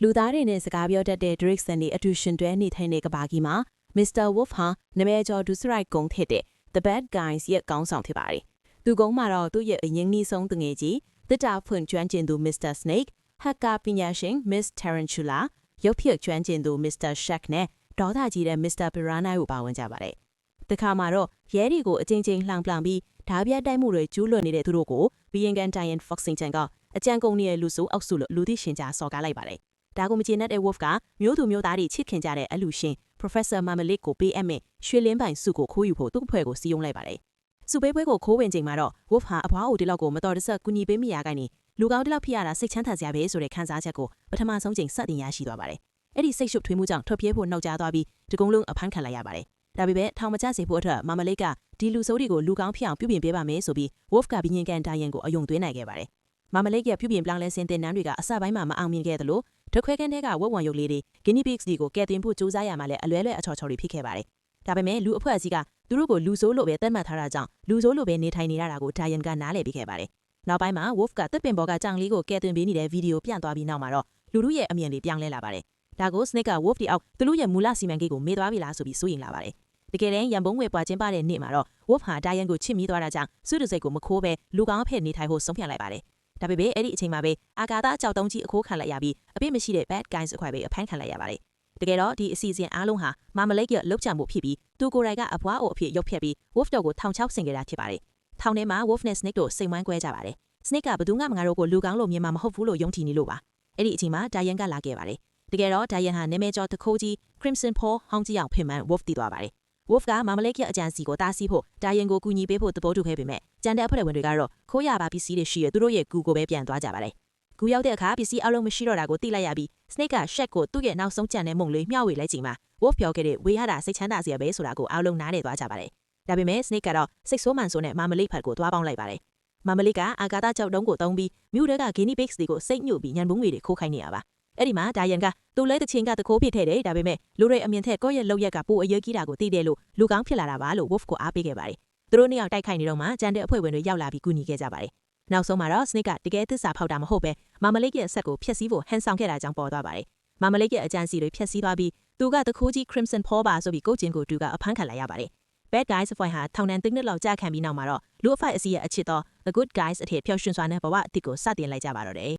လူသားတွေနဲ့စကားပြောတတ်တဲ့ Drakes တွေအတူရှင်တွဲနေထိုင်တဲ့ကဘာကြီးမှာ Mr. Wolf ဟာနာမည်ကျော်ဒူစရိုက်ကုန်းဖြစ်တဲ့ The Bad Guys ရဲ့ကောင်းဆောင်ဖြစ်ပါတယ်။သူကုန်းမှာတော့သူ့ရဲ့အရင်းနှီးဆုံးတငယ်ကြီးတစ်တာဖွင့်ကျွမ်းကျင်သူ Mr. Snake, ဟက်ကာပညာရှင် Miss Tarantula, ရုပ်ဖြစ်ကျွမ်းကျင်သူ Mr. Shark နဲ့ဒေါသကြီးတဲ့ Mr. Piranha ကိုပါဝင်ကြပါတယ်။တခါမှာတော့ရဲတွေကိုအချင်းချင်းလှောင်ပလန်ပြီးဓာပြတိုက်မှုတွေကျူးလွန်နေတဲ့သူတို့ကိုဘီယင်ကန်တိုင်ယန် Foxington ကအကြံကုန်နေတဲ့လူဆိုးအောက်စုလို့လူသိရှင်ကြားစော်ကားလိုက်ပါတယ်။ဒါကိုမကျေနပ်တဲ့ Wolf ကမျိုးသူမျိုးသားတွေချစ်ခင်ကြတဲ့အလူရှင် Professor Marmalade ကိုပေးအပ်မဲ့ရွှေလင်းပိုင်စုကိုခိုးယူဖို့သူ့အဖွဲ့ကိုစီယုံလိုက်ပါတယ်။စုပေးပွဲကိုခိုးဝင်ချိန်မှာတော့ Wolf ဟာအဘွားအိုဒီလောက်ကိုမတော်တဆကူညီပေးမိရကနေလူကောင်းဒီလောက်ဖြစ်ရတာစိတ်ချမ်းသာစရာပဲဆိုတဲ့ခံစားချက်ကိုပထမဆုံးချိန်စတင်ရရှိသွားပါတယ်။အဲ့ဒီစိတ်ရှုပ်ထွေးမှုကြောင့်ထွက်ပြေးဖို့နှောက်ကြားသွားပြီးတကုံးလုံးအဖမ်းခံလိုက်ရပါတယ်။ဒါပေမဲ့ထောင်မကျစေဖို့အတွက် Marmalade ကဒီလူဆိုးတွေကိုလူကောင်းဖြစ်အောင်ပြုပြင်ပေးပါမယ်ဆိုပြီး Wolf ကဘီညင်ကန်တိုင်ယန်ကိုအယုံသွင်းနိုင်ခဲ့ပါတယ်။ Marmalade ရဲ့ပြုပြင်ပြောင်းလဲစင်တင်နန်းတွေကအစပိုင်းမှာမအောင်မြင်ခဲ့သလိုဒုခွဲခန်းထဲကဝက်ဝံရုပ်လေးတွေ Guinea pigs တွေကိုကဲတင်ဖို့စူးစမ်းရမှာလည်းအလွဲလွဲအချော်ချော်တွေဖြစ်ခဲ့ပါတယ်။ဒါပေမဲ့လူအဖွဲ့အစည်းကသူတို့ကိုလူဆိုးလို့ပဲသတ်မှတ်ထားတာကြောင့်လူဆိုးလို့ပဲနေထိုင်နေရတာကို Diane ကနားလည်ပြီးခဲ့ပါတယ်။နောက်ပိုင်းမှာ Wolf ကတပ်ပင်ပေါ်ကကြောင်လေးကိုကဲတင်ပေးနေတဲ့ဗီဒီယိုပြန့်သွားပြီးနောက်မှာတော့လူတို့ရဲ့အမြင်တွေပြောင်းလဲလာပါတယ်။ဒါကို Snake က Wolf တီအောက်သူတို့ရဲ့မူလစီမံကိန်းကိုမေ့သွားပြီလားဆိုပြီးစိုးရိမ်လာပါတယ်။တကယ်တမ်းရန်ပုံငွေပွားချင်းပါတဲ့နေ့မှာတော့ Wolf ဟာ Diane ကိုချစ်မိသွားတာကြောင့်စုတစိတ်ကိုမခိုးပဲလူကောင်းအဖက်နေထိုင်ဖို့ဆုံးဖြတ်လိုက်ပါတယ်။ဒါပေမဲ့အဲ့ဒီအချိန်မှာပဲအာကာသအကြောက်တုံးကြီးအခိုးခံလိုက်ရပြီးအပြစ်မရှိတဲ့ Bad Guys အခွဲပဲအဖမ်းခံလိုက်ရပါတယ်။တကယ်တော့ဒီအစီအစဉ်အားလုံးဟာ Marmalade ရဲ့လှုပ်ချမှုဖြစ်ပြီးသူကိုယ်တိုင်ကအဘွားအိုအဖြစ်ရုပ်ဖြတ်ပြီး Wolf တို့ကိုထောင်ချောက်ဆင်ခဲ့တာဖြစ်ပါတယ်။ထောင်ထဲမှာ Wolf နဲ့ Snake တို့စိတ်ဝမ်းကွဲကြပါတယ်။ Snake ကဘယ်သူမှငါတို့ကိုလူကောင်းလို့မြင်မှာမဟုတ်ဘူးလို့ယုံကြည်နေလို့ပါ။အဲ့ဒီအချိန်မှာ Diane ကလာခဲ့ပါတယ်။တကယ်တော့ Diane ဟာနာမည်ကျော်တခိုးကြီး Crimson Paw ဟောင်းကြီးအောင်ဖြစ်မှန်း Wolf သိသွားပါတယ်။ Wolf က Marmalade ရဲ့အကြံစီကိုတားဆီးဖို့ Diane ကိုကူညီပေးဖို့သဘောတူခဲ့ပေမဲ့ကြံတဲ့အဖွဲ့ဝင်တွေကတော့ခိုးရပါပစ္စည်းတွေရှိရသူတို့ရဲ့ကူကိုပဲပြန်သွားကြပါတယ်။ကူရောက်တဲ့အခါပစ္စည်းအလုံးမရှိတော့တာကိုသိလိုက်ရပြီး Snake က Shark ကိုသူ့ရဲ့နောက်ဆုံးကြံတဲ့မုံလေးမျှဝေလိုက်ချိန်မှာ Wolf ပြောခဲ့တဲ့ဝေရတာစိတ်ချမ်းသာစရာပဲဆိုတာကိုအားလုံးနားလည်သွားကြပါတယ်။ဒါပေမဲ့ Snake ကတော့စိတ်ဆိုးမှန်ဆိုးနဲ့ Marmalade ဖတ်ကိုသွားပေါင်းလိုက်ပါတယ်။ Marmalade ကအာကာသကြောက်တုံးကိုတုံးပြီးမြို့ထဲက Guinea pigs တွေကိုစိတ်ညှို့ပြီးညံပုံးငွေတွေခိုးခိုင်းနေရပါ။အဲ့ဒီမှာ Diane ကသူ့လဲတချင်းကတခိုးဖြစ်ခဲ့တယ်ဒါပေမဲ့လူတွေအမြင်ထက်ကိုယ့်ရဲ့လောက်ရက်ကပိုအရေးကြီးတာကိုသိတယ်လို့လူကောင်းဖြစ်လာတာပါလို့ Wolf ကိုအားပေးခဲ့ပါတယ်။သူတို့နှစ်ယောက်တိုက်ခိုက်နေတော့မှကြံတဲ့အဖွဲ့ဝင်တွေရောက်လာပြီးကူညီခဲ့ကြပါတယ်။နောက်ဆုံးမှာတော့ Snake ကတကယ်သစ္စာဖောက်တာမဟုတ်ပဲ Marmalade ရဲ့ဆက်ကိုဖျက်ဆီးဖို့ဟန်ဆောင်ခဲ့တာကြောင့်ပေါ်သွားပါတယ်။ Marmalade ရဲ့အကြံစီတွေဖျက်ဆီးသွားပြီးသူကတခိုးကြီး Crimson Paw ပါဆိုပြီးကိုကျင်ကိုတူကအဖမ်းခံလိုက်ရပါတယ်။ Bad Guys အဖွဲ့ဟာထောင်နှံ3နှစ်လောက်ကြာခံပြီးနောက်မှာတော့လူအဖိုက်အစည်းရဲ့အချစ်တော် The Good Guys အထက်ပျော်ရွှင်စွာနဲ့ဘဝအသစ်ကိုစတင်လိုက်ကြပါတော့တယ်